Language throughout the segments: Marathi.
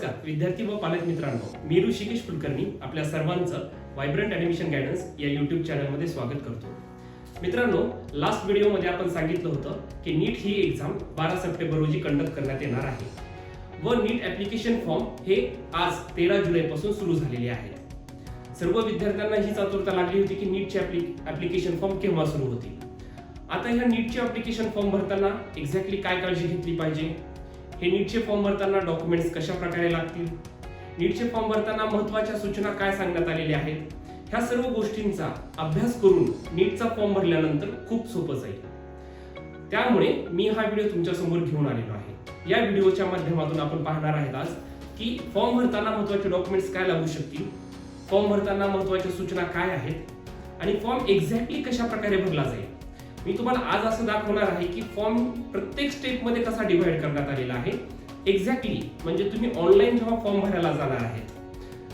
नमस्कार विद्यार्थी व पालक मित्रांनो, मी ऋषिकेश कुलकर्णी आपल्या सर्वांचं व्हायब्रंट ॲडमिशन गायडन्स या यूट्यूब चॅनलमध्ये स्वागत करतो. मित्रांनो, लास्ट व्हिडिओमध्ये आपण सांगितलं होतं की नीट ही एक्झाम 12 सप्टेंबर रोजी कंडक्ट करण्यात येणार आहे व नीट ॲप्लिकेशन फॉर्म हे आज 13 जुलैपासून सुरू झालेले आहेत. सर्व विद्यार्थ्यांना ही आतुरता लागली होती की नीटची ॲप्लिकेशन फॉर्म केव्हा सुरू होतील. आता ह्या नीटचे ॲप्लिकेशन फॉर्म भरताना एक्झॅक्टली काय काळजी घेतली पाहिजे, हे नीटचे फॉर्म भरताना डॉक्युमेंट्स कशा प्रकारे लागतील, नीटचे फॉर्म भरताना महत्त्वाच्या सूचना काय सांगण्यात आलेल्या आहेत, ह्या सर्व गोष्टींचा अभ्यास करून नीटचा फॉर्म भरल्यानंतर खूप सोपं जाईल. त्यामुळे मी हा व्हिडिओ तुमच्या समोर घेऊन आलेलो आहे. या व्हिडिओच्या माध्यमातून आपण पाहणार आहेत आज की फॉर्म भरताना महत्त्वाचे डॉक्युमेंट्स काय लागू शकतील, फॉर्म भरताना महत्त्वाच्या सूचना काय आहेत आणि फॉर्म एक्झॅक्टली कशा प्रकारे भरला जाईल. मी तुम्हाला आज असं दाखवणार आहे की फॉर्म प्रत्येक स्टेपमध्ये कसा डिव्हाइड करण्यात आलेला आहे एक्झॅक्टली. म्हणजे तुम्ही ऑनलाईन जेव्हा फॉर्म भरायला जाणार आहेत,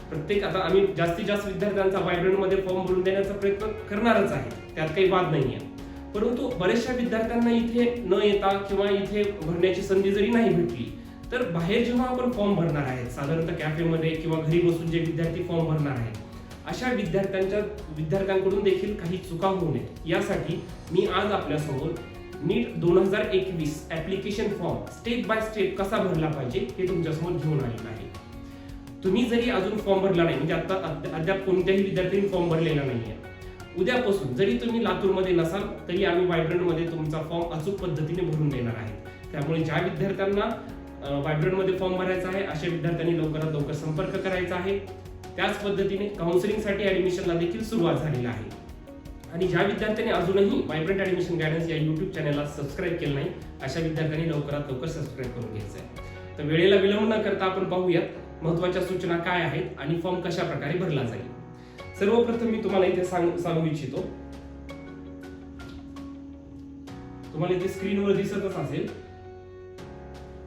प्रत्येक आता आम्ही जास्तीत जास्त विद्यार्थ्यांचा व्हायब्रंटमध्ये फॉर्म भरून देण्याचा प्रयत्न करणारच आहे, त्यात काही वाद नाहीये. परंतु बऱ्याचशा विद्यार्थ्यांना इथे न येता किंवा इथे भरण्याची संधी जरी नाही भेटली तर बाहेर जेव्हा आपण फॉर्म भरणार आहेत, साधारणतः कॅफेमध्ये किंवा घरी बसून जे विद्यार्थी फॉर्म भरणार आहेत, अशा विद्यार्थ्यांकडून देखील काही चुका होऊ नयेत यासाठी मी आज आपल्यासमोर नीट 2021 application form step by step कसा भरला पाहिजे हे तुमच्यासमोर घेऊन आलेला आहे. तुम्ही जरी अजून फॉर्म भरला नाही, म्हणजे आता अद्याप कोणत्याही विद्यार्थ्यांनी फॉर्म भरलेला नाहीये, उद्यापासून जरी तुम्ही लातूरमध्ये नसाल तरी आम्ही व्हायब्रंटमध्ये तुमचा फॉर्म अचूक पद्धतीने भरून देणार आहे. त्यामुळे ज्या विद्यार्थ्यांना व्हायब्रंटमध्ये फॉर्म भरायचा आहे अशा विद्यार्थ्यांनी लवकरात लवकर संपर्क करायचा आहे. त्याच पद्धतीने काउन्सिलिंगसाठी ऍडमिशनला देखील सुरुवात झालेली आहे. आणि ज्या विद्यार्थ्यांनी अजूनही व्हायब्रंट ॲडमिशन गायडन्स या यूट्यूब चॅनलला सबस्क्राईब केलं नाही अशा विद्यार्थ्यांनी लवकरात लवकर सबस्क्राईब करून घ्यायचं आहे. तर वेळेला विलंब न करता आपण पाहूयात महत्त्वाच्या सूचना काय आहेत आणि फॉर्म कशा प्रकारे भरला जाईल. सर्वप्रथम मी तुम्हाला इथे सांगू इच्छितो, तुम्हाला इथे स्क्रीनवर दिसतच असेल,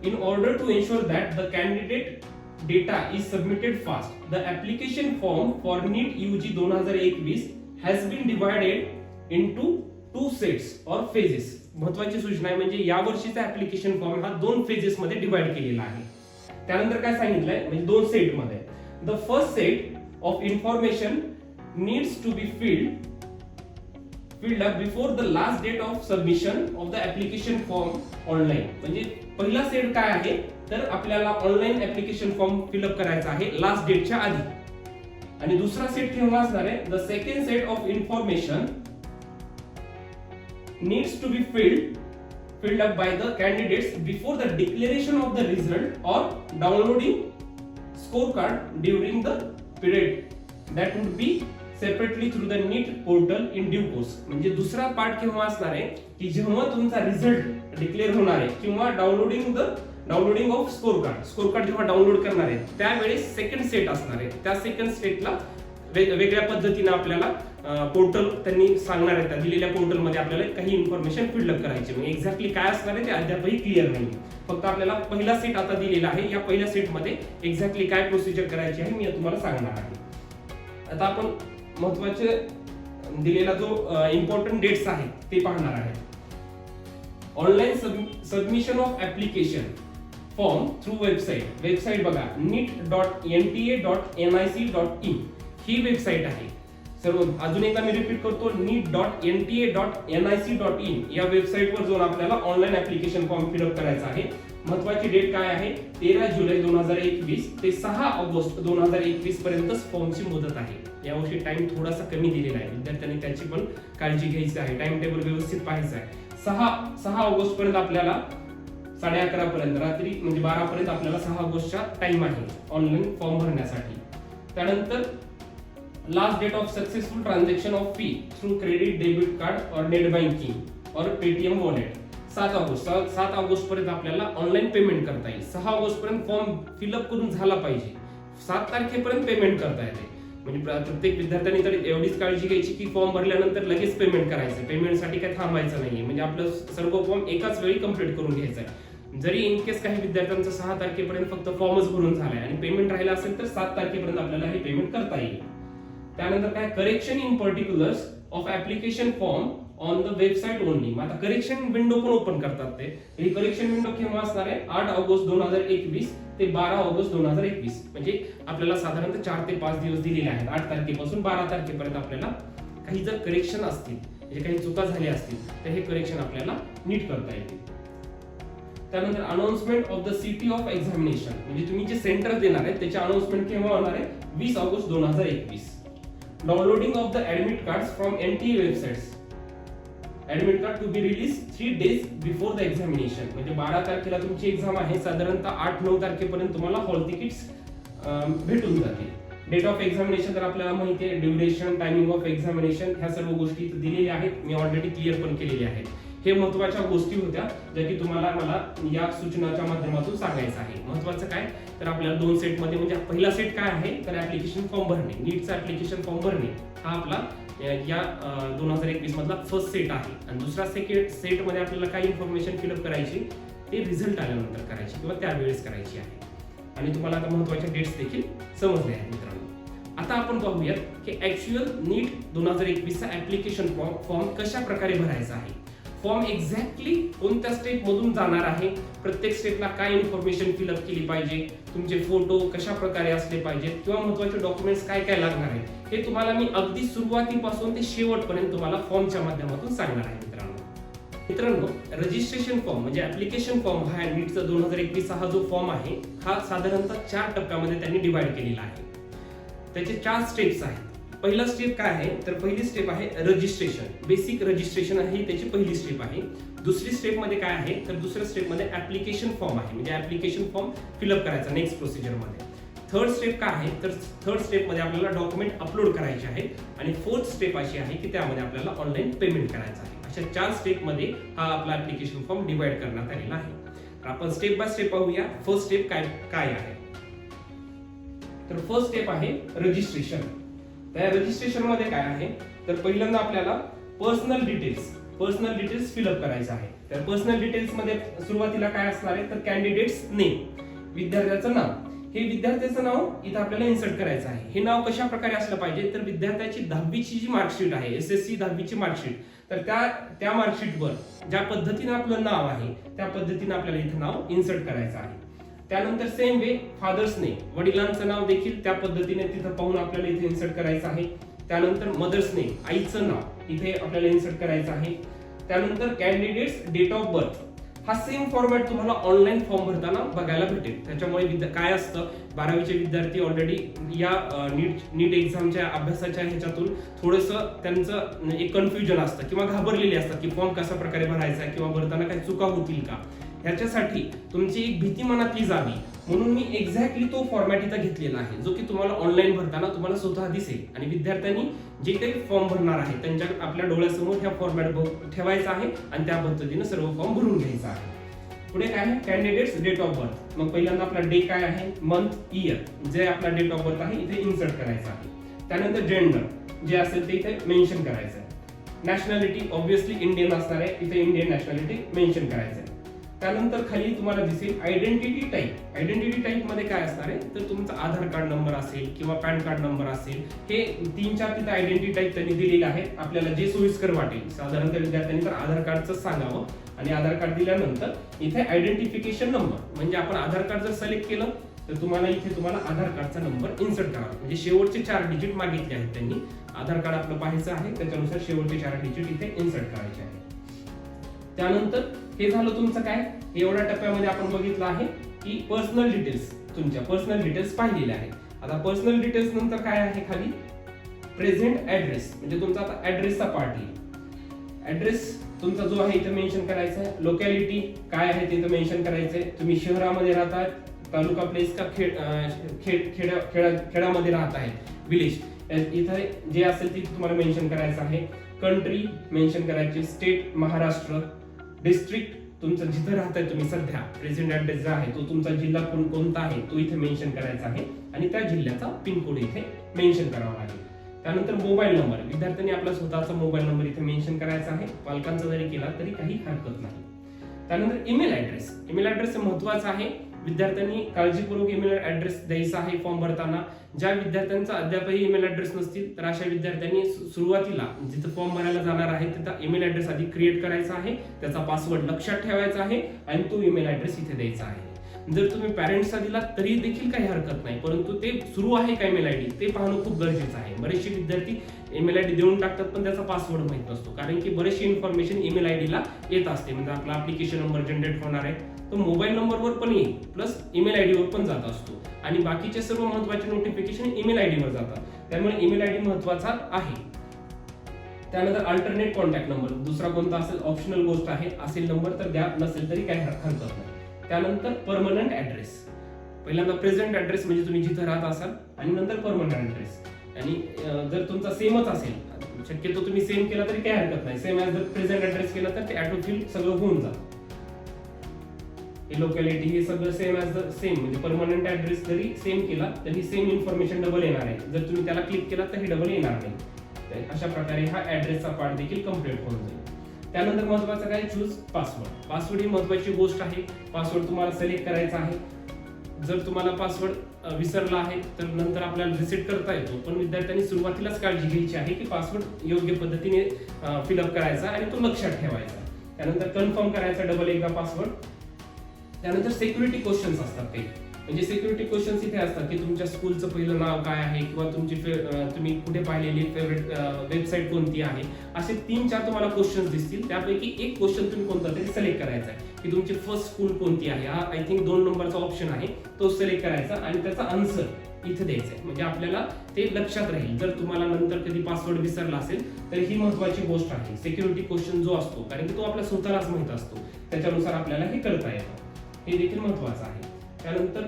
in order to ensure that the candidate data is submitted fast, the application form for NEET UG 2021 has been divided into two sets or phases. महत्त्वाची सूचना आहे, म्हणजे या वर्षीचा ऍप्लिकेशन फॉर्म हा 2 फेजेस मध्ये डिवाइड केलेला आहे. त्यानंतर काय सांगितलंय, म्हणजे 2 सेट मध्ये. The first set of information needs to be filled up before the last date of submission of the application form online. म्हणजे पहिला सेट काय आहे तर आपल्याला ऑनलाईन ऍप्लिकेशन फॉर्म फिलअप करायचा आहे लास्ट डेटच्या आधी. आणि दुसरा सेट केव्हा असणार आहे, the second set of information needs to be filled up by the candidates before the declaration of the result or downloading scorecard during the period that would be separately through the NEET portal in due course. म्हणजे दुसरा पार्ट केव्हा असणार आहे की जेव्हा तुमचा रिझल्ट डिक्लेअर होणार आहे किंवा डाउनलोडिंग ऑफ स्कोर कार्ड जेव्हा डाउनलोड करणार आहे त्यावेळेस सेकंड सेट असणार आहे. त्या सेकंड सेटला वेगवेगळ्या पद्धतीने आपल्याला पोर्टल त्यांनी सांगणार आहे, त्या दिलेल्या पोर्टलमध्ये आपल्याला काही इन्फॉर्मेशन फिलअप करायची. म्हणजे एक्झॅक्टली काय असणार आहे ते अद्यापही क्लिअर नाही. फक्त आपल्याला पहिला सेट आता दिलेला आहे, या पहिल्या सेटमध्ये एक्झॅक्टली काय प्रोसिजर करायची आहे मी तुम्हाला सांगणार आहे. आता आपण महत्वाचे दिलेला जो इम्पॉर्टंट डेट्स आहेत ते पाहणार आहे. Online submission of application form through website बघा, neet.nta.nic.in ही वेबसाईट आहे. सर्व अजून एकदा मी रिपीट करतो, neet.nta.nic.in या वेबसाईटवर जाऊन आपल्याला ऑनलाईन ऍप्लिकेशन फॉर्म फिलअप करायचा आहे. महत्वाची डेट काय आहे, 13 जुलै 2021 ते 6 ऑगस्ट 2021 पर्यंतच फॉर्मची मुदत आहे. यावर्षी टाइम थोडासा कमी दिलेला आहे, विद्यार्थ्यांनी त्याची पण काळजी घ्यायची आहे. टाइम टेबल व्यवस्थित पाहायचं आहे. 6 ऑगस्ट पर्यंत आपल्याला 11:30 पर्यंत रात्री म्हणजे 12 पर्यंत आपल्याला 6 ऑगस्टचा टाइम आहे ऑनलाईन फॉर्म भरण्यासाठी. त्यानंतर last date of successful transaction of fee through credit debit card और नेट बँकिंग और पेटीएम वॉलेट 7 ऑगस्ट पर्यंत आपल्याला ऑनलाईन पेमेंट करता येईल. 6 ऑगस्ट पर्यंत फॉर्म फिलअप करून झाला पाहिजे, 7 तारखेपर्यंत पेमेंट करता येते. म्हणजे प्रत्येक विद्यार्थ्यांनी तर एवढीच काळजी घ्यायची की फॉर्म भरल्यानंतर लगेच पेमेंट करायचं, पेमेंटसाठी काय थांबायचं नाहीये. म्हणजे आपलं सर्व फॉर्म एकाच वेळी कंप्लीट करून घ्यायचा आहे. जरी इन केस काही विद्यार्थ्यांचं 6 तारखेपर्यंत फक्त फॉर्मच भरून झालाय आणि पेमेंट राहिला असेल तर 7 तारखेपर्यंत आपल्याला हे पेमेंट करता येईल. त्यानंतर काय, correction in particulars of application form on the website only. मग आता करेक्शन विंडो पण ओपन करतात ते. ही करेक्शन विंडो केव्हा असणार आहे? 8 ऑगस्ट 2021 ते 12 ऑगस्ट 2021. म्हणजे आपल्याला साधारणतः 4 ते 5 दिवस दिलेले आहेत. 8 तारखेपासून 12 तारखेपर्यंत आपल्याला काही जर करेक्शन असतील, म्हणजे काही चुका झाल्या असतील, तर हे करेक्शन आपल्याला नीट करता येतील. त्यानंतर announcement of the city of examination, म्हणजे तुम्ही जे सेंटर देणार आहे त्याचे अनाउन्समेंट केव्हा होणार आहे? 20 August 2021. Downloading of the admit cards from NTA websites. Admit card to be release 3 days before the examination. म्हणजे 12 तारखेला तुमची एक्झाम आहे, साधारणतः 8-9 तारखेपर्यंत तुम्हाला हॉल तिकीट्स भेटून जातील. डेट ऑफ एक्झामिनेशन तर आपल्याला माहिती आहे, ड्युरेशन, टायमिंग ऑफ एक्झामिनेशन, ह्या सर्व गोष्टी दिलेल्या आहेत. मी ऑलरेडी क्लिअर पण केलेली आहेत. हे महत्त्वाच्या गोष्टी होत्या ज्या की तुम्हाला मला या सूचनाच्या माध्यमातून सांगायचं आहे. महत्त्वाचं काय तर आपल्याला 2 सेटमध्ये, म्हणजे पहिला सेट काय आहे तर ऍप्लिकेशन फॉर्म भरणे, नीटचा ऍप्लिकेशन फॉर्म भरणे हा आपला या 2021 मधला फर्स्ट सेट आहे. आणि दुसरा सेटमध्ये आपल्याला काही इन्फॉर्मेशन फिलअप करायची ते रिझल्ट आल्यानंतर करायची किंवा त्यावेळेस करायची आहे. आणि तुम्हाला आता महत्त्वाच्या डेट्स देखील समजले आहेत मित्रांनो. आता आपण पाहूयात की ऍक्च्युअल नीट 2021 चा ऍप्लिकेशन फॉर्म कशा प्रकारे भरायचा आहे. फॉर्म एक्झॅक्टली कोणत्या स्टेप मधून जाणार आहे, प्रत्येक स्टेपला काय इन्फॉर्मेशन फिलअप केली पाहिजे, तुमचे फोटो कशा प्रकारे असले पाहिजेत किंवा महत्त्वाचे डॉक्युमेंट्स काय काय लागणार आहे, हे तुम्हाला मी अगदी सुरुवातीपासून ते शेवटपर्यंत तुम्हाला फॉर्मच्या माध्यमातून सांगणार आहे मित्रांनो, रजिस्ट्रेशन फॉर्म म्हणजे ऍप्लिकेशन फॉर्म हा नीटचा 2021 हा जो फॉर्म आहे हा साधारणतः 4 टप्प्यामध्ये त्यांनी डिवाइड केलेला आहे. त्याचे 4 स्टेप्स आहेत. पहिला स्टेप काय आहे तर पहिली स्टेप आहे रजिस्ट्रेशन. बेसिक रजिस्ट्रेशन आहे, त्याची पहिली स्टेप आहे. दुसरी स्टेप मध्ये काय आहे तर दुसऱ्या स्टेप मध्ये ऍप्लिकेशन फॉर्म आहे, म्हणजे ऍप्लिकेशन फॉर्म फिलअप करायचा नेक्स्ट प्रोसिजर मध्ये. थर्ड स्टेप काय आहे तर थर्ड स्टेप मध्ये आपल्याला डॉक्युमेंट अपलोड करायचे आहे. आणि फोर्थ स्टेप अशी आहे की त्यामध्ये आपल्याला ऑनलाईन पेमेंट करायचं आहे. अशा 4 स्टेप मध्ये हा आपला ऍप्लिकेशन फॉर्म डिवाइड करण्यात आलेला आहे. तर आपण स्टेप बाय स्टेप पाहूया फर्स्ट स्टेप काय आहे. तर फर्स्ट स्टेप आहे रजिस्ट्रेशन. त्या रजिस्ट्रेशन मध्ये काय आहे तर पहिल्यांदा आपल्याला पर्सनल डिटेल्स फिलअप करायचं आहे. तर पर्सनल डिटेल्स मध्ये सुरुवातीला काय असणार आहे तर कॅन्डिडेट्स नेम, विद्यार्थ्याचं नाव. हे विद्यार्थ्याचं नाव इथं आपल्याला इन्सर्ट करायचं आहे. हे नाव कशा प्रकारे असलं पाहिजे तर विद्यार्थ्याची 10वीची जी मार्कशीट आहे, SSC 10वीची मार्कशीट, तर त्या मार्कशीटवर ज्या पद्धतीने आपलं नाव आहे त्या पद्धतीने आपल्याला इथं नाव इन्सर्ट करायचं आहे. त्यानंतर सेम वे फादर्स नेम, वडिलांचं नाव देखील त्या पद्धतीने तिथं पाहून आपल्याला इथे इन्सर्ट करायचं आहे. त्यानंतर मदर्स नेम, आईचं नाव इथे आपल्याला इन्सर्ट करायचं आहे. त्यानंतर कॅन्डिडेट्स डेट ऑफ बर्थ, हा सेम फॉर्मॅट तुम्हाला ऑनलाईन फॉर्म भरताना बघायला भेटेल. त्याच्यामुळे काय असतं 12वीचे विद्यार्थी ऑलरेडी या नीट एक्झामच्या अभ्यासाच्या ह्याच्यातून थोडंसं त्यांचं एक कन्फ्युजन असतं किंवा घाबरलेले असतात की फॉर्म कशा प्रकारे भरायचा किंवा भरताना काही चुका होतील का. ह्याच्यासाठी तुमची एक भीती मनातली जावी म्हणून मी एक्झॅक्टली तो फॉर्मॅट इथं घेतलेला आहे जो की तुम्हाला ऑनलाईन भरताना तुम्हाला स्वतः दिसेल. आणि विद्यार्थ्यांनी जे काही फॉर्म भरणार आहे त्यांच्या आपल्या डोळ्यासमोर ह्या फॉर्मॅट ठेवायचा आहे आणि त्या पद्धतीने सर्व फॉर्म भरून घ्यायचा आहे. पुढे काय आहे कॅन्डिडेट्स डेट ऑफ बर्थ. मग पहिल्यांदा आपला डे काय आहे, मंथ, इयर, जे आपला डेट ऑफ बर्थ आहे इथे इन्सर्ट करायचा आहे. त्यानंतर जेंडर जे असेल ते इथे मेन्शन करायचं आहे. नॅशनॅलिटी ऑब्व्हियसली इंडियन असणार आहे, इथे इंडियन नॅशनॅलिटी मेन्शन करायचं आहे. त्यानंतर खाली तुम्हाला दिसेल आयडेंटिटी टाईप. आयडेंटिटी टाईप मध्ये काय असणार आहे तर तुमचा आधार कार्ड नंबर असेल किंवा पॅन कार्ड नंबर असेल, हे 3-4 तिथे आयडेंटिटी टाईप त्यांनी दिलेले आहेत. आपल्याला जे सोयीस्कर वाटेल, साधारणतः विद्यार्थ्यांनी तर आधार कार्डचं सांगावं. आणि आधार कार्ड दिल्यानंतर इथे आयडेंटिफिकेशन नंबर, म्हणजे आपण आधार कार्ड जर सिलेक्ट केलं तर तुम्हाला आधार कार्डचा नंबर इन्सर्ट करावा. म्हणजे शेवटचे 4 डिजिट मागितले आहेत त्यांनी. आधार कार्ड आपलं पाहायचं आहे, त्याच्यानुसार शेवटचे 4 डिजिट इथे इन्सर्ट करायचे आहे. त्यानंतर हे झालं तुमचं काय, एवढ्या टप्प्यामध्ये आपण बघितलं आहे की पर्सनल डिटेल्स, तुमच्या पर्सनल डिटेल्स पाहिलेल्या आहेत. आता पर्सनल डिटेल्स नंतर काय आहे खाली प्रेझेंट ऍड्रेस, म्हणजे तुमचा आता ऍड्रेसचा पार्ट आहे. ऍड्रेस तुमचा जो आहे इथे मेन्शन करायचा आहे. लोकॅलिटी काय आहे ते इथे मेन्शन करायचं आहे. तुम्ही शहरामध्ये राहताय, तालुका प्लेस का खेड्यामध्ये राहत आहे, विलेज, इथे जे असेल ते तुम्हाला मेन्शन करायचं आहे. कंट्री मेन्शन करायची, स्टेट महाराष्ट्र, डिस्ट्रिक्ट तुमचं जिथं राहताय तुम्ही सध्या, प्रेझेंट ऍड्रेस जो आहे तो तुमचा जिल्हा कोणता आहे तो इथे मेन्शन करायचा आहे. आणि त्या जिल्ह्याचा पिनकोड इथे मेन्शन करावा लागेल. त्यानंतर मोबाईल नंबर, विद्यार्थ्यांनी आपला स्वतःचा मोबाईल नंबर इथे मेन्शन करायचा आहे. पालकांचा जरी केला तरी काही हरकत नाही. त्यानंतर ईमेल ऍड्रेस महत्वाचा आहे. विद्यार्थ्यांनी काळजीपूर्वक ईमेल ऍड्रेस द्यायचा आहे फॉर्म भरताना. ज्या विद्यार्थ्यांचा अद्यापही ईमेल ऍड्रेस नसतील तर अशा विद्यार्थ्यांनी सुरुवातीला जिथं फॉर्म भरायला जाणार आहे तिथं ईमेल ऍड्रेस आधी क्रिएट करायचा आहे, त्याचा पासवर्ड लक्षात ठेवायचा आहे आणि तो ईमेल ऍड्रेस इथे द्यायचा आहे. जर तुम्ही पॅरेंट्सला दिला तरी देखील काही हरकत नाही, परंतु ते सुरू आहे का ईमेल आयडी ते पाहणं खूप गरजेचं आहे. बरेचसे विद्यार्थी ईमेल आयडी देऊन टाकतात पण त्याचा पासवर्ड माहित नसतो, कारण की बरेचशी इन्फॉर्मेशन ईमेल आयडीला येत असते. म्हणजे आपला ऍप्लिकेशन नंबर जनरेट होणार आहे तो मोबाईल नंबरवर पण येईल, प्लस ईमेल आयडीवर पण जात असतो आणि बाकीचे सर्व महत्त्वाचे नोटिफिकेशन ईमेल आयडीवर जातात. त्यामुळे ईमेल आयडी महत्त्वाचा आहे. त्यानंतर अल्टरनेट कॉन्टॅक्ट नंबर दुसरा कोणता असेल, ऑप्शनल गोष्ट आहे, असेल नंबर तर द्या, नसेल तरी काही हरकत नाही. त्यानंतर परमनंट ऍड्रेस, पहिल्यांदा प्रेझेंट ऍड्रेस म्हणजे तुम्ही जिथे राहत असाल आणि नंतर परमनंट ऍड्रेस. आणि जर तुमचा सेमच असेल, शक्यतो तुम्ही सेम केला तरी काही हरकत नाही, सेम ऍज जर प्रेझेंट ऍड्रेस केला तर ते ऑटोफिल सगळं होऊन जातं. हे लोकॅलिटी हे सगळं सेम ऍज सेम, म्हणजे परमनंट ऍड्रेस जरी सेम केला तरी सेम इन्फॉर्मेशन डबल येणार आहे. जर तुम्ही त्याला क्लिक केला तर हे डबल येणार नाही. तर अशा प्रकारे हा ऍड्रेसचा पार्ट देखील कम्प्लीट होऊन जाईल. त्यानंतर महत्वाचं काय, चूज पासवर्ड. पासवर्ड ही महत्वाची गोष्ट आहे. पासवर्ड तुम्हाला सिलेक्ट करायचा आहे. जर तुम्हाला पासवर्ड विसरला आहे तर नंतर आपल्याला रिसेट करता येतो, पण विद्यार्थ्यांनी सुरुवातीलाच काळजी घ्यायची आहे की पासवर्ड योग्य पद्धतीने फिलअप करायचा आणि तो लक्षात ठेवायचा. त्यानंतर कन्फर्म करायचा डबल एकदा पासवर्ड. त्यानंतर सिक्युरिटी क्वेश्चन्स असतात काही, म्हणजे सिक्युरिटी क्वेश्चन्स इथे असतात की तुमच्या स्कूलचं पहिलं नाव काय आहे किंवा तुमची तुम्ही कुठे पाहिलेली फेवरेट वेबसाईट कोणती आहे, असे 3-4 तुम्हाला क्वेश्चन्स दिसतील. त्यापैकी एक क्वेश्चन तुम्ही कोणता तरी सिलेक्ट करायचा आहे की तुमची फर्स्ट स्कूल कोणती आहे. हा आय थिंक 2 नंबरचा ऑप्शन आहे, तो सिलेक्ट करायचा आणि त्याचा आन्सर इथे द्यायचा आहे, म्हणजे आपल्याला ते लक्षात राहील. जर तुम्हाला नंतर कधी पासवर्ड विसरला असेल तर ही महत्वाची गोष्ट आहे. सिक्युरिटी क्वेश्चन जो असतो, कारण की तो आपल्या स्वतःलाच माहित असतो, त्याच्यानुसार आपल्याला हे करता येतं, हे देखील महत्वाचं आहे. त्यानंतर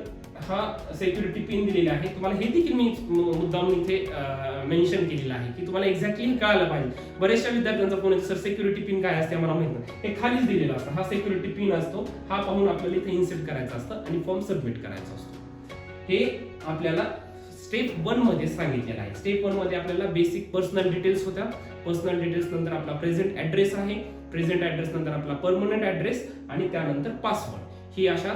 हा सिक्युरिटी पिन दिलेला आहे. तुम्हाला हे देखील मी मुद्दाम इथे मेन्शन केलेलं आहे की तुम्हाला एक्झॅक्टली हे कळायला पाहिजे. बरेचशा विद्यार्थ्यांचा फोन सर सिक्युरिटी पिन काय असते मला माहित नाही, हे खालीच दिलेलं असतं. हा सिक्युरिटी पिन असतो, हा पाहून आपल्याला इथे इन्सर्ट करायचा असतं आणि फॉर्म सबमिट करायचा असतो. हे आपल्याला स्टेप 1 मध्ये सांगितलेलं आहे. स्टेप 1 मध्ये आपल्याला बेसिक पर्सनल डिटेल्स होत्या. पर्सनल डिटेल्स नंतर आपला प्रेझेंट ऍड्रेस आहे, प्रेझेंट ऍड्रेस नंतर आपला परमनंट ऍड्रेस आणि त्यानंतर पासवर्ड. ही अशा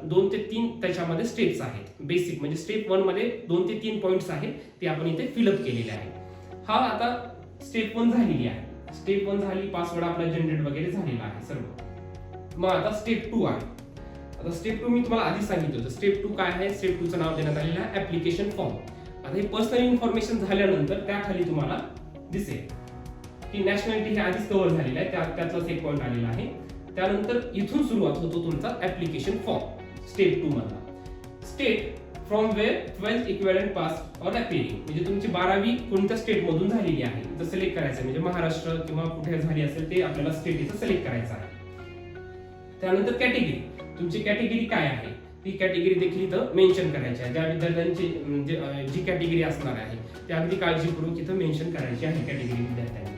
2 ते 3 त्याच्यामध्ये स्टेप्स आहेत. बेसिक म्हणजे स्टेप 1 मध्ये 2 ते 3 पॉइंट्स आहेत, ते आपण इथे फिलअप केलेले आहे. हा आता स्टेप 1 झालेली आहे. स्टेप 1 झाली, पासवर्ड आपला जनरेट वगैरे झालेला आहे सर्व. मग आता स्टेप 2 आहे. आता स्टेप 2 मी तुम्हाला आधी सांगितलं होतं. स्टेप 2 काय आहे, स्टेप 2 चं नाव देण्यात आलेलं आहे ऍप्लिकेशन फॉर्म. आता हे पर्सनल इन्फॉर्मेशन झाल्यानंतर त्याखाली तुम्हाला दिसेल की नॅशनॅलिटी हे आधीच कव्हर झालेलं आहे, त्याचाच एक पॉइंट आलेला आहे. त्यानंतर इथून सुरुवात होतो तुमचा ऍप्लिकेशन फॉर्म स्टेप 2 मधला. State from where 12th equivalent pass or appearing, म्हणजे तुमची 12वी कोणत्या स्टेट मधून झालेली आहे तर सिलेक्ट करायचं, म्हणजे महाराष्ट्र किंवा कुठे झाली असेल ते आपल्याला स्टेट इथं सिलेक्ट करायचं आहे. त्यानंतर कॅटेगरी, तुमची कॅटेगरी काय आहे ती कॅटेगरी देखील इथं मेन्शन करायची आहे. ज्या विद्यार्थ्यांची म्हणजे जी कॅटेगरी असणार आहे ते अगदी काळजीपूर्वक इथं मेन्शन करायची आहे कॅटेगरी विद्यार्थ्यांनी.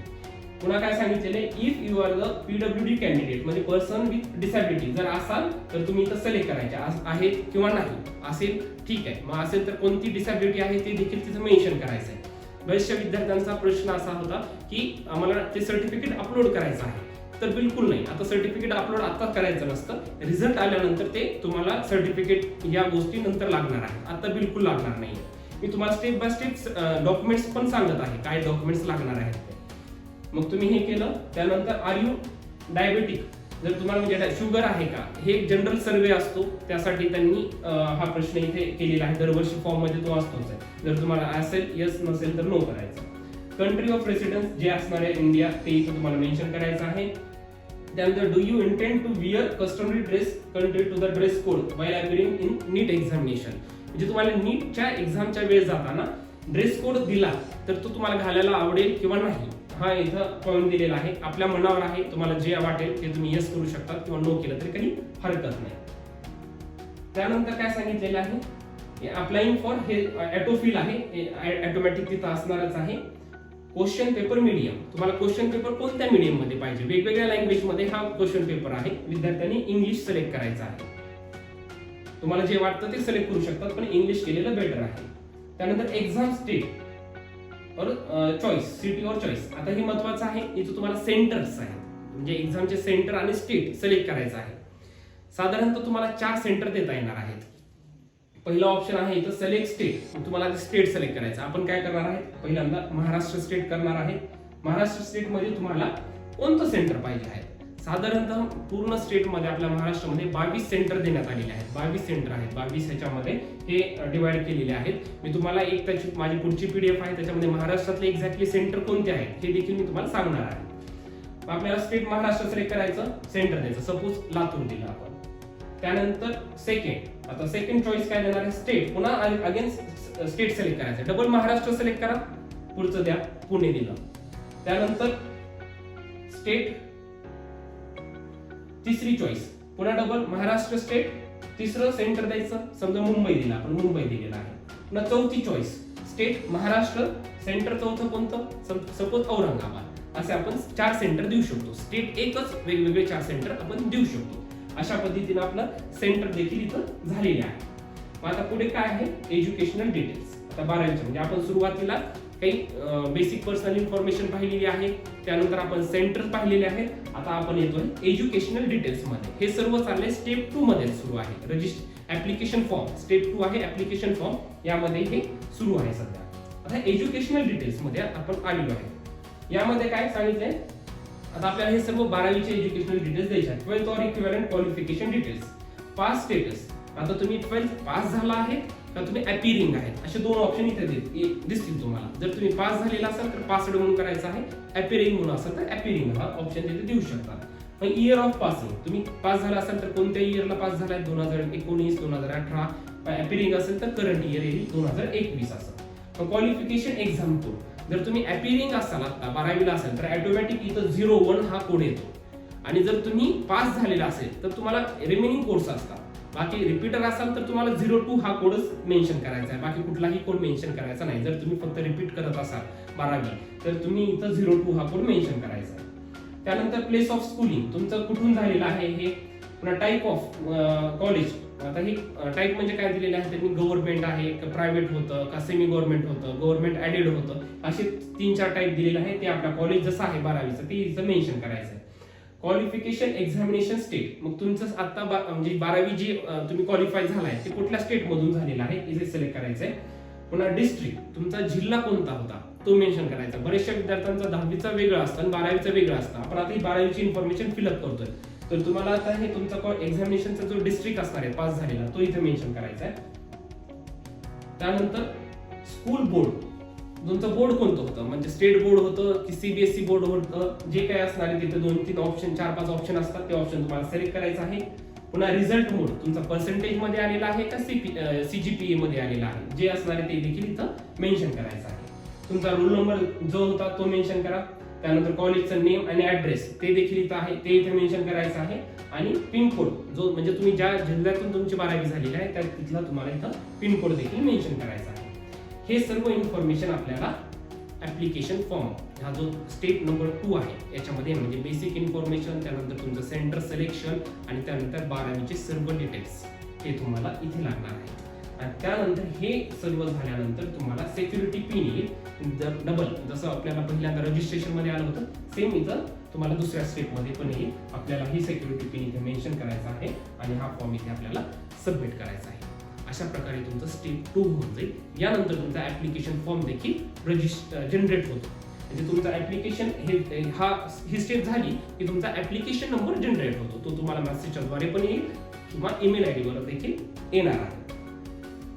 पुन्हा काय सांगितलेले, if you are the PWD candidate म्हणजे पर्सन विथ डिसॅबिलिटी, जर असाल तर तुम्ही इथं सिलेक्ट करायचे आहे किंवा नाही. असेल ठीक आहे, मग असेल तर कोणती डिसॅबिलिटी आहे ते देखील तिथं मेन्शन करायचं आहे. बऱ्याचशा विद्यार्थ्यांचा प्रश्न असा होता की आम्हाला ते सर्टिफिकेट अपलोड करायचं आहे, तर बिलकुल नाही. आता सर्टिफिकेट अपलोड आता करायचं नसतं, रिझल्ट आल्यानंतर ते तुम्हाला सर्टिफिकेट या गोष्टी नंतर लागणार आहे, आता बिलकुल लागणार नाही. मी तुम्हाला स्टेप बाय स्टेप डॉक्युमेंट्स पण सांगत आहे काय डॉक्युमेंट्स लागणार आहेत. मग तुम्ही हे केलं. त्यानंतर आर यू डायबेटिक, जर तुम्हाला म्हणजे शुगर आहे का, हे एक जनरल सर्वे असतो, त्यासाठी त्यांनी हा प्रश्न इथे केलेला आहे. दरवर्षी फॉर्म मध्ये तो असतोच आहे. जर तुम्हाला असेल यस, नसेल तर नो करायचं. कंट्री ऑफ रेसिडेन्स जे असणार आहे इंडिया ते इथे तुम्हाला मेन्शन करायचं आहे. त्यानंतर do you intend to wear customary dress contrary to the dress code while appearing in NEET examination, म्हणजे तुम्हाला नीटच्या एक्झामच्या वेळेस जाताना ड्रेस कोड दिला तर तो तुम्हाला घालायला आवडेल किंवा नाही, हा इथं पॉईंट दिलेला आहे. आपल्या मनावर आहे, तुम्हाला जे वाटेल ते तुम्ही यस करू शकता किंवा नो केलं तरी काही हरकत नाही. त्यानंतर काय सांगितलेलं आहे, अप्लाइंग फॉर हे ऑटोफिल आहे, ऑटोमॅटिक तिथं असणारच आहे. क्वेश्चन पेपर मीडियम, तुम्हाला क्वेश्चन पेपर कोणत्या मीडियम मध्ये पाहिजे, वेगवेगळ्या लँग्वेज मध्ये हा क्वेश्चन पेपर आहे. विद्यार्थ्यांनी इंग्लिश सिलेक्ट करायचं आहे. तुम्हाला जे वाटतं ते सिलेक्ट करू शकतात, पण इंग्लिश केलेलं बेटर आहे. त्यानंतर एक्झाम स्टेट और चॉईस, सिटी और चॉईस. आता हे महत्वाचं आहे, इथं तुम्हाला सेंटर्स आहेत, म्हणजे एक्झामचे सेंटर आणि स्टेट सिलेक्ट करायचं आहे. साधारणतः तुम्हाला 4 सेंटर देता येणार आहेत. पहिला ऑप्शन आहे इथं सिलेक्ट स्टेट. तुम्हाला स्टेट सिलेक्ट करायचं. आपण काय करणार आहे, पहिल्यांदा महाराष्ट्र स्टेट करणार आहे. महाराष्ट्र स्टेट मध्ये तुम्हाला कोणतं सेंटर पाहिजे आहे. साधारणतः पूर्ण स्टेटमध्ये आपल्या महाराष्ट्रामध्ये 22 सेंटर देण्यात आलेले आहेत. 22 सेंटर आहेत. 22 ह्याच्यामध्ये हे डिवाइड केलेले आहेत. मी तुम्हाला एक त्याची माझी पुढची PDF आहे त्याच्यामध्ये महाराष्ट्रातले एक्झॅक्टली सेंटर कोणते आहेत हे देखील मी तुम्हाला सांगणार आहे. आपल्याला स्टेट महाराष्ट्र सिलेक्ट करायचं, सेंटर द्यायचं. सपोज लातूर दिलं आपण. त्यानंतर सेकंड, आता सेकंड चॉईस काय देणार आहे, स्टेट. पुन्हा अगेन स्टेट सिलेक्ट करायचं. डबल महाराष्ट्र सिलेक्ट करा, पुढचं द्या, पुणे दिलं. त्यानंतर स्टेट, तिसरी चॉईस पुन्हा डबल महाराष्ट्र स्टेट, तिसरं सेंटर द्यायचं. समजा मुंबई दिला, आपण मुंबई दिलेला आहे. पुन्हा चौथी चॉईस स्टेट महाराष्ट्र, सेंटर चौथं कोणतं, सपोज औरंगाबाद. असे आपण 4 सेंटर देऊ शकतो. स्टेट एकच, वेगवेगळे 4 सेंटर आपण देऊ शकतो. अशा पद्धतीने आपलं सेंटर देखील इथं झालेले आहे. मग आता पुढे काय आहे, एज्युकेशनल डिटेल्स. आता 12वीच्या म्हणजे आपण सुरुवातीला काही बेसिक पर्सनल इन्फॉर्मेशन पाहिलेली आहे. त्यानंतर आपण सेंटर पाहिलेले आहेत. आता आपण येतोय एज्युकेशनल डिटेल्स मध्ये. हे सर्व चाललंय स्टेप 2 मध्ये सुरू आहे. रजिस्टर ऍप्लिकेशन फॉर्म स्टेप 2 आहे. ऍप्लिकेशन फॉर्म यामध्ये हे सुरू आहे सध्या. आता एज्युकेशनल डिटेल्स मध्ये आपण आलेलो आहे. यामध्ये काय सांगितलंय, आता आपल्याला हे सर्व 12वीचे एज्युकेशनल डिटेल्स द्यायचे आहेत. 12th or equivalent qualification details. Pass status, आता तुम्ही 12th पास झाला आहे का तुम्ही अपीरिंग आहेत, असे 2 ऑप्शन इथे दिसतील तुम्हाला. जर तुम्ही पास झालेला असाल तर पासड म्हणून करायचं आहे. अपीरिंग म्हणून असेल तर अपीरिंग हा ऑप्शन तिथे देऊ शकता. मग इयर ऑफ पासिंग, तुम्ही पास झाला असाल तर कोणत्या इयरला पास झालाय, 2019, 2018. अपीरिंग असेल तर करंट इयर येईल 2021 असं. मग क्वालिफिकेशन एक्झाम कोड, जर तुम्ही अपीरिंग असाल आता 12वीला असेल तर ऑटोमॅटिक इथं 01 हा कोड येतो. आणि जर तुम्ही पास झालेला असेल तर तुम्हाला रिमेनिंग कोड्स असतात. बाकी रिपीटर असाल तर तुम्हाला 02 हा कोडच मेन्शन करायचा आहे. बाकी कुठलाही कोड मेन्शन करायचा नाही. जर तुम्ही फक्त रिपीट करत असाल 12वी तर तुम्ही इथं 02 हा कोड मेन्शन करायचा आहे. त्यानंतर प्लेस ऑफ स्कूलिंग, तुमचं कुठून झालेलं आहे हे. पुन्हा टाईप ऑफ कॉलेज, आता हे टाईप म्हणजे काय दिलेलं आहे त्यांनी, गव्हर्नमेंट आहे का प्रायव्हेट होतं का सेमी गव्हर्नमेंट होतं, गव्हर्नमेंट ऍडेड होतं, असे 3-4 टाईप दिलेले आहे. ते आपला कॉलेज जसं आहे 12वीचं ते इथं मेन्शन करायचं आहे. क्वालिफिकेशन एक्झामिनेशन स्टेट, मग तुमचं आता म्हणजे 12वी जी तुम्ही क्वालिफाय झालाय ते कुठल्या स्टेट मधून झालेलं आहे इथे सिलेक्ट करायचं आहे. पुन्हा डिस्ट्रिक्ट, तुमचा जिल्हा कोणता होता तो मेन्शन करायचा. बऱ्याचशा विद्यार्थ्यांचा 10वीचा वेगळा असतं आणि 12वीचा वेगळा असतं. आपण आता ही 12वीची इन्फॉर्मेशन फिलअप करतोय. तर तुम्हाला आता हे तुमचा एक्झामिनेशनचा जो डिस्ट्रिक्ट असणार आहे पास झालेला तो इथे मेन्शन करायचा आहे. त्यानंतर स्कूल बोर्ड, तुमचं बोर्ड कोणतं होतं, म्हणजे स्टेट बोर्ड होतं की CBSE बोर्ड होतं, जे काय असणार आहे तिथे 2-3 ऑप्शन 4-5 ऑप्शन असतात. ते ऑप्शन तुम्हाला सिलेक्ट करायचं आहे. पुन्हा रिझल्ट मोड, तुमचा पर्सेंटेज मध्ये आलेला आहे का CGPA मध्ये आलेला आहे, जे असणार आहे ते देखील इथं मेन्शन करायचं आहे. तुमचा रोल नंबर जो होता तो मेन्शन करा. त्यानंतर कॉलेजचं नेम आणि ऍड्रेस ते देखील इथं आहे, ते इथे मेन्शन करायचं आहे. आणि पिनकोड जो म्हणजे तुम्ही ज्या जिल्ह्यातून तुमची 12वी झालेली आहे त्या तिथला तुम्हाला इथं पिनकोड देखील मेन्शन करायचा आहे. हे सर्व इन्फॉर्मेशन आपल्याला ऍप्लिकेशन फॉर्म हा जो स्टेप नंबर 2 आहे याच्यामध्ये म्हणजे बेसिक इन्फॉर्मेशन, त्यानंतर तुमचं सेंटर सिलेक्शन आणि त्यानंतर 12वीचे सर्व डिटेल्स हे तुम्हाला इथे लागणार आहे. आणि त्यानंतर हे सर्व झाल्यानंतर तुम्हाला सिक्युरिटी पिन येईल डबल, जसं आपल्याला पहिल्यांदा रजिस्ट्रेशन मध्ये आलं होतं सेम इथं तुम्हाला दुसऱ्या स्टेप मध्ये पण येईल. आपल्याला ही सिक्युरिटी पिन इथे मेन्शन करायचा आहे आणि हा फॉर्म इथे आपल्याला सबमिट करायचा आहे. अशा प्रकारे तुमचं स्टेप 2 होऊन जाईल. यानंतर तुमचा ऍप्लिकेशन फॉर्म देखील जनरेट होतो. म्हणजे तुमचा ऍप्लिकेशन ही स्टेप झाली की तुमचा ऍप्लिकेशन नंबर जनरेट होतो. तो तुम्हाला मेसेजच्या द्वारे पण येईल किंवा ईमेल आयडी वर देखील येणार आहे.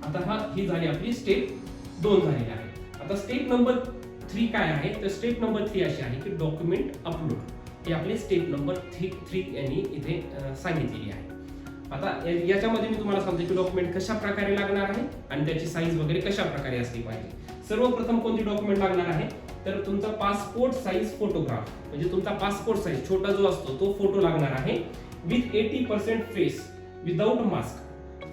आता ही झाली आपली स्टेप 2 झालेली आहे. आता स्टेप नंबर 3 काय आहे, तर स्टेप नंबर 3 अशी आहे की डॉक्युमेंट अपलोड. ही आपली स्टेप नंबर 3 यांनी इथे सांगितलेली आहे. आता याच्यामध्ये मी तुम्हाला सांगतो की डॉक्युमेंट कशा प्रकारे लागणार आहे आणि त्याची साईज वगैरे कशा प्रकारे असली पाहिजे. सर्वप्रथम कोणती डॉक्युमेंट लागणार आहे, तर तुमचा पासपोर्ट साईज फोटोग्राफ, म्हणजे तुमचा पासपोर्ट साईज छोटा जो असतो तो फोटो लागणार आहे with 80% face without mask.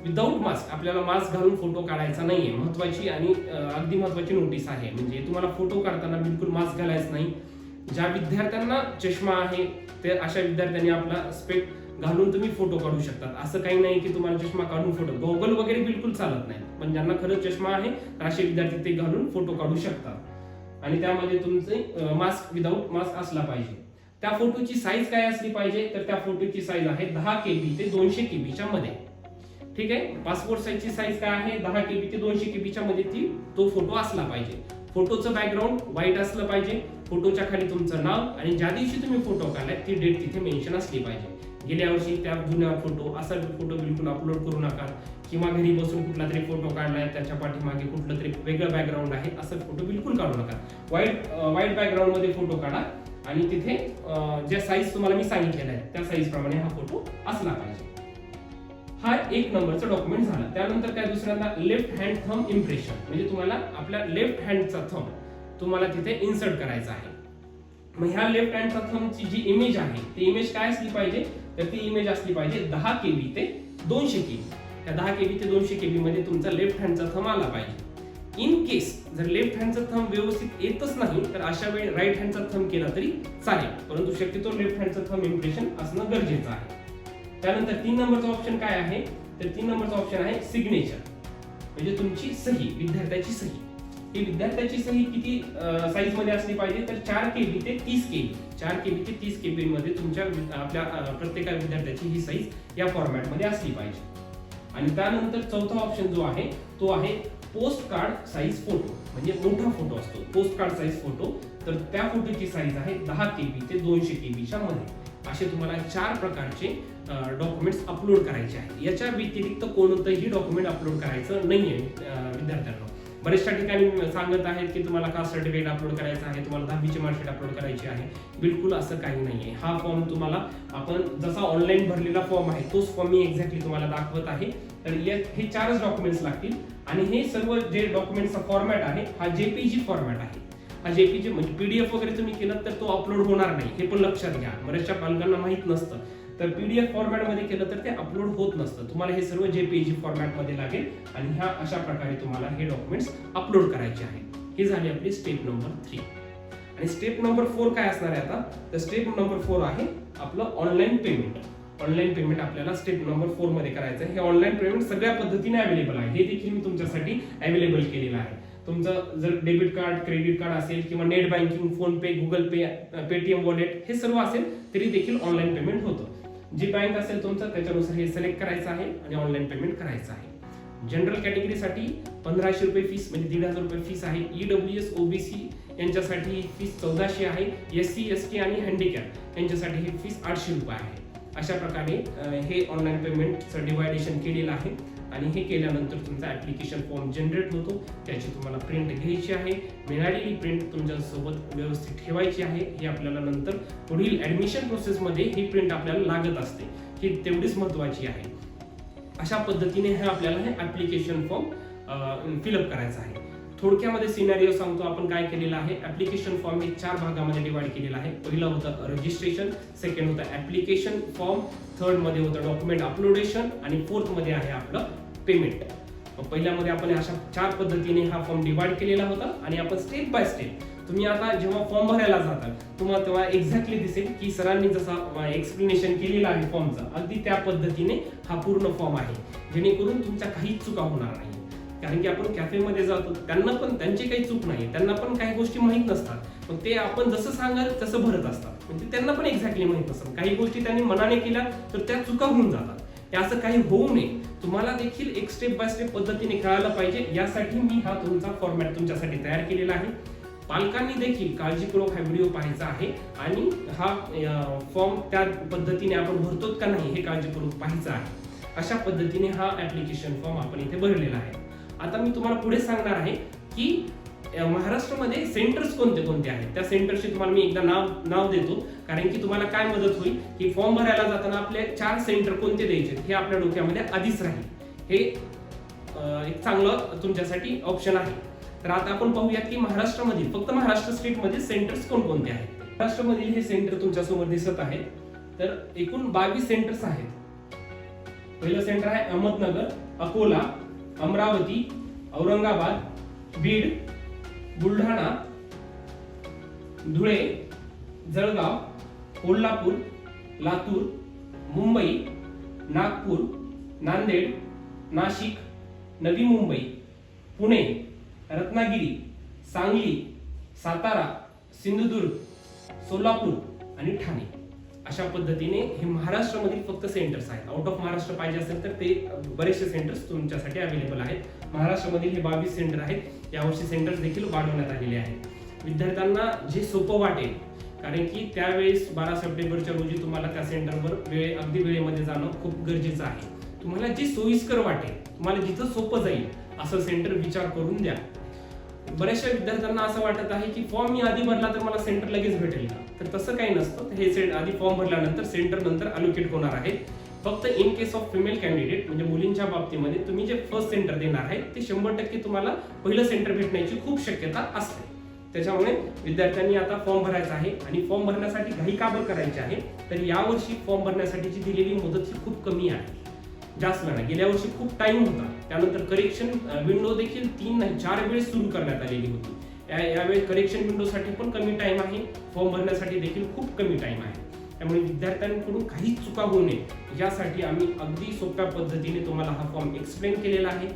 Without mask, आपल्याला मास्क घालून फोटो काढायचा नाहीये. महत्वाची आणि अगदी महत्वाची नोटीस आहे, म्हणजे तुम्हाला फोटो काढताना बिलकुल मास्क घालायचं नाही. ज्या विद्यार्थ्यांना चष्मा आहे ते अशा विद्यार्थ्यांनी आपला स्पेक्ट घालून तुम्ही फोटो काढू शकतात. असं काही नाही की तुम्हाला चष्मा काढून फोटो, गॉगल वगैरे बिलकुल चालत नाही. पण ज्यांना खरंच चष्मा आहे तर असे विद्यार्थी ते घालून फोटो काढू शकतात. आणि त्यामध्ये तुमचे मास्क विदाउट मास्क असला पाहिजे. त्या फोटोची साईज काय असली पाहिजे, तर त्या फोटोची साईज आहे 10 KB ते 200 KB मध्ये. ठीक आहे, पासपोर्ट साईजची साईज काय आहे, 10 KB ते 200 KB मध्ये तो फोटो असला पाहिजे. फोटोचं बॅकग्राऊंड व्हाईट असलं पाहिजे. फोटोच्या खाली तुमचं नाव आणि ज्या दिवशी तुम्ही फोटो काढलाय ती डेट तिथे मेन्शन असली पाहिजे. गेल्या वर्षी त्या जुन्या फोटो असा फोटो बिलकुल अपलोड करू नका, किंवा घरी बसून कुठला तरी फोटो काढलाय त्याच्या पाठीमागे कुठलं तरी वेगळं बॅकग्राऊंड आहे असं फोटो बिलकुल काढू नका. व्हाईट बॅकग्राऊंड मध्ये फोटो काढा आणि तिथे ज्या साईज तुम्हाला मी सांगितलेलं आहे त्या साईज प्रमाणे हा फोटो असला पाहिजे. हा एक नंबरचा डॉक्युमेंट झाला. त्यानंतर काय दुसऱ्यांदा लेफ्ट हँड थंब इम्प्रेशन, म्हणजे तुम्हाला आपल्या लेफ्ट हँडचा थंब तुम्हाला तिथे इन्सर्ट करायचा आहे. मग ह्या लेफ्ट हँडचा थंबची जी इमेज आहे ती इमेज काय असली पाहिजे, तर ती इमेज असली पाहिजे 10 KB ते 200 KB. त्या 10 KB ते 200 KB मध्ये तुमचा लेफ्ट हँडचा थंब आला पाहिजे. इन केस जर लेफ्ट हँडचा थंब व्यवस्थित येतच नाही तर अशा वेळी राईट हँडचा थंब केला तरी चालेल, परंतु शक्यतो लेफ्ट हँडचा थंब इम्प्रेशन असणं गरजेचं आहे. त्यानंतर 3 नंबरचा ऑप्शन काय आहे, तर 3 नंबरचा ऑप्शन आहे सिग्नेचर, म्हणजे तुमची सही, विद्यार्थ्याची सही. ही विद्यार्थ्याची सही किती साईज मध्ये असली पाहिजे, तर 4 KB ते 30 KB, 4 KB ते 30 KB मध्ये तुमच्या आपल्या प्रत्येक विद्यार्थ्याची ही साईज या फॉर्मॅट मध्ये असली पाहिजे. आणि त्यानंतर चौथा ऑप्शन जो आहे तो आहे पोस्ट कार्ड साईज फोटो, म्हणजे मोठा फोटो असतो पोस्ट कार्ड साईज फोटो. तर त्या फोटोची साईज आहे 10 KB ते 200 KB च्या मध्ये. असे तुम्हाला 4 प्रकारचे डॉक्युमेंट्स अपलोड करायचे आहेत. याच्या व्यतिरिक्त कोणतंही डॉक्युमेंट अपलोड करायचं नाहीये विद्यार्थ्यांना. बरेचशा ठिकाणी सांगत आहेत की तुम्हाला कास्ट सर्टिफिकेट अपलोड करायचं आहे, तुम्हाला 10वीची मार्कशीट अपलोड करायची आहे. बिलकुल असं काही नाहीये. हा फॉर्म तुम्हाला आपण जसा ऑनलाईन भरलेला फॉर्म आहे तोच फॉर्म मी एक्झॅक्टली तुम्हाला दाखवत आहे. तर हे 4च डॉक्युमेंट्स लागतील आणि हे सर्व जे डॉक्युमेंटचा फॉर्मॅट आहे हा JPG फॉर्मॅट आहे. हा JPG म्हणजे PDF वगैरे तुम्ही केलं तर तो अपलोड होणार नाही, हे पण लक्षात घ्या. बऱ्याचशा पालकांना माहित नसतं. तर PDF फॉर्मॅट मध्ये केलं तर ते अपलोड होत नसतं. तुम्हाला हे सर्व JPG फॉर्मॅट मध्ये लागेल आणि ह्या अशा प्रकारे तुम्हाला हे डॉक्युमेंट्स अपलोड करायचे आहेत. ही झाली आपली स्टेप नंबर 3. आणि स्टेप नंबर 4 काय असणार आहे आता, तर स्टेप नंबर 4 आहे आपलं ऑनलाईन पेमेंट. ऑनलाईन पेमेंट आपल्याला स्टेप नंबर 4 मध्ये करायचं आहे. हे ऑनलाईन पेमेंट सगळ्या पद्धतीने अवेलेबल आहे. हे देखील मी तुमच्यासाठी अवेलेबल केलेलं आहे. तुमचं जर डेबिट कार्ड, क्रेडिट कार्ड असेल किंवा नेट बँकिंग, फोन पे, गुगल पे, पेटीएम वॉलेट हे सर्व असेल तरी देखील ऑनलाईन पेमेंट होतं. जी बँक असेल तुमचं त्याच्यानुसार हे सिलेक्ट करायचं आहे आणि ऑनलाईन पेमेंट करायचं आहे. जनरल कॅटेगरीसाठी 1500 रुपये फीस म्हणजे 1500 रुपये फीस आहे. EWS OBC यांच्यासाठी फीस 1400 आहे. SC ST आणि हँडिकॅप यांच्यासाठी ही फीस 800 रुपये आहे. अशा प्रकारे हे ऑनलाईन पेमेंटचं डिवायडेशन केलेलं आहे. आणि हे केल्यानंतर तुमचा ऍप्लिकेशन फॉर्म जनरेट होतो. त्याची तुम्हाला प्रिंट घ्यायची आहे. मिळालेली प्रिंट तुमच्या सोबत व्यवस्थित ठेवायची आहे. हे आपल्याला नंतर पुढील ऍडमिशन प्रोसेसमध्ये ही प्रिंट आपल्याला लागत असते, ही तेवढीच महत्त्वाची आहे. अशा पद्धतीने हे आपल्याला हे ऍप्लिकेशन फॉर्म फिलअप करायचा आहे. थोडक्यामध्ये सिनारिओ सांगतो आपण काय केलेलं आहे. ऍप्लिकेशन फॉर्म हे 4 भागामध्ये डिवाइड केलेला आहे. पहिलं होतं रजिस्ट्रेशन, सेकंड होतं ऍप्लिकेशन फॉर्म, थर्ड मध्ये होतं डॉक्युमेंट अपलोडेशन आणि फोर्थ मध्ये आहे आपलं पेमेंट. पहिल्यामध्ये आपण अशा 4 पद्धतीने हा फॉर्म डिवाइड केलेला होता आणि आपण स्टेप बाय स्टेप तुम्ही आता जेव्हा फॉर्म भरायला जाता तुम्हाला तेव्हा एक्झॅक्टली दिसेल की सरांनी जसा एक्सप्लेनेशन केलेलं आहे फॉर्मचा अगदी त्या पद्धतीने हा पूर्ण फॉर्म आहे, जेणेकरून तुमच्या काही चुका होणार नाही. कारण की आपण कॅफेमध्ये जातो त्यांना पण त्यांची काही चूक नाही, त्यांना पण काही गोष्टी माहीत नसतात, पण ते आपण जसं सांगाल तसं भरत असतात. म्हणजे त्यांना पण एक्झॅक्टली माहीत नसतात. काही गोष्टी त्यांनी मनाने केल्या तर त्या चुका होऊन जातात. हे असं काही होऊ नये, तुम्हाला देखील एक स्टेप बाय स्टेप पद्धतीने कळायला पाहिजे, यासाठी मी हा तुमचा फॉर्मॅट तुमच्यासाठी तयार केलेला आहे. पालकांनी देखील काळजीपूर्वक हा व्हिडिओ पाहायचा आहे आणि हा फॉर्म त्या पद्धतीने आपण भरतो का नाही हे काळजीपूर्वक पाहायचं आहे. अशा पद्धतीने हा ऍप्लिकेशन फॉर्म आपण इथे भरलेला आहे. आता मी तुम्हाला पुढे सांगणार आहे की महाराष्ट्रामध्ये सेंटर्स कोणते कोणते आहेत. त्या सेंटरचे तुम्हाला मी एकदा नाव देतो, कारण की तुम्हाला काय मदत होईल की फॉर्म भरायला जाताना आपले 4 सेंटर कोणते द्यायचे हे आपल्या डोक्यामध्ये आधीच राहील. हे एक चांगलं तुमच्यासाठी ऑप्शन आहे. तर आता आपण पाहूयात की महाराष्ट्रामधील फक्त महाराष्ट्र स्टेटमध्ये सेंटर्स कोणकोणते आहेत. महाराष्ट्रामधील हे सेंटर तुमच्यासमोर दिसत आहे. तर एकूण 22 सेंटर्स आहेत. पहिलं सेंटर आहे अहमदनगर, अकोला, अमरावती, औरंगाबाद, बीड, बुलढाणा, धुळे, जळगाव, कोल्हापूर, लातूर, मुंबई, नागपूर, नांदेड, नाशिक, नवी मुंबई, पुणे, रत्नागिरी, सांगली, सातारा, सिंधुदुर्ग, सोलापूर, आणि ठाणे अशा पद्धतीने हे महाराष्ट्रामधील फक्त सेंटर्स आहेत. आउट ऑफ महाराष्ट्र पाहिजे असेल तर ते बरेचसे सेंटर्स तुमच्यासाठी अवेलेबल आहेत. महाराष्ट्रामधील हे 22 सेंटर आहेत. यावर्षी सेंटर्स देखील वाढवण्यात आलेले आहेत. विद्यार्थ्यांना जे सोपं वाटेल, कारण की त्यावेळेस 12 सप्टेंबरच्या रोजी तुम्हाला त्या सेंटरवर अगदी वेळेमध्ये जाणं खूप गरजेचं आहे. तुम्हाला जे सोयीस्कर वाटेल, तुम्हाला जिथं सोपं जाईल असं सेंटर विचार करून द्या. बऱ्याचशा विद्यार्थ्यांना असं वाटत आहे की फॉर्म मी आधी भरला तर मला सेंटर लगेच भेटेल का? तर तसं काही नसतं. हे आधी फॉर्म भरल्यानंतर सेंटर नंतर अलोकेट होणार आहे. फक्त in case of female candidate म्हणजे मुलींच्या बाबतीमध्ये तुम्ही जे फर्स्ट सेंटर देणार आहे ते 100% तुम्हाला पहिलं सेंटर भेटण्याची खूप शक्यता असते. त्याच्यामुळे विद्यार्थ्यांनी आता फॉर्म भरायचा आहे आणि फॉर्म भरण्यासाठी घाई का बरं करायची आहे, तर यावर्षी फॉर्म भरण्यासाठीची दिलेली मुदत ही खूप कमी आहे, जास्त नाही. गेल्या वर्षी खूप टाइम होता. त्यानंतर करेक्शन विंडो देखील 3 नाही 4 वेळेस सुरू करण्यात आलेली होती. यावेळी करेक्शन विंडोसाठी पण कमी टाइम आहे, फॉर्म भरण्यासाठी देखील खूप कमी टाइम आहे. त्यामुळे विद्यार्थ्यांकडून काही चुका होऊ नये यासाठी आम्ही अगदी सोप्या पद्धतीने तुम्हाला हा फॉर्म एक्सप्लेन केलेला आहे.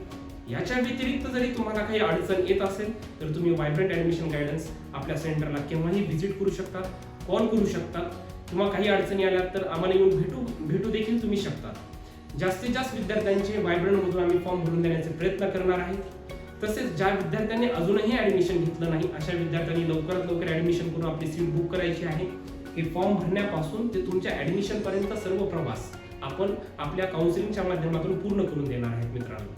याच्या व्यतिरिक्त जरी तुम्हाला काही अडचण येत असेल तर तुम्ही व्हायब्रंट ऍडमिशन गायडन्स आपल्या सेंटरला केव्हाही व्हिजिट करू शकता, कॉल करू शकता, किंवा काही अडचणी आल्या तर आम्हाला येऊन भेटू देखील तुम्ही शकता. जास्तीत जास्त विद्यार्थ्यांचे व्हायब्रंट मधून आम्ही फॉर्म भरून देण्याचे प्रयत्न करणार आहेत. तसेच ज्या विद्यार्थ्यांनी अजूनही ऍडमिशन घेतलं नाही अशा विद्यार्थ्यांनी लवकरात लवकर ऍडमिशन करून आपली सीट बुक करायची आहे. हे फॉर्म भरण्यापासून ते तुमच्या ऍडमिशन पर्यंत सर्व प्रवास आपण आपल्या काउन्सिलिंगच्या माध्यमातून पूर्ण करून देणार आहेत. मित्रांनो,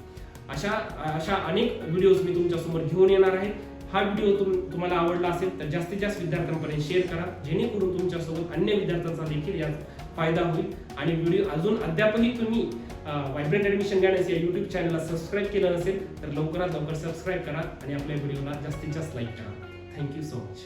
अशा अनेक व्हिडिओज मी तुमच्या समोर घेऊन येणार आहे. हा व्हिडिओ तुम्हाला आवडला असेल तर जास्तीत जास्त विद्यार्थ्यांपर्यंत शेअर करा, जेणेकरून तुमच्यासोबत अन्य विद्यार्थ्यांचा देखील यात फायदा होईल. आणि व्हिडिओ अद्यापही तुम्ही व्हायब्रंट ऍडमिशन गायडन्स या YouTube चॅनलला सबस्क्राईब केलं नसेल तर लवकरात लवकर सबस्क्राईब करा आणि आपल्या व्हिडिओला जास्तीत जास्त लाईक करा. Thank you so much.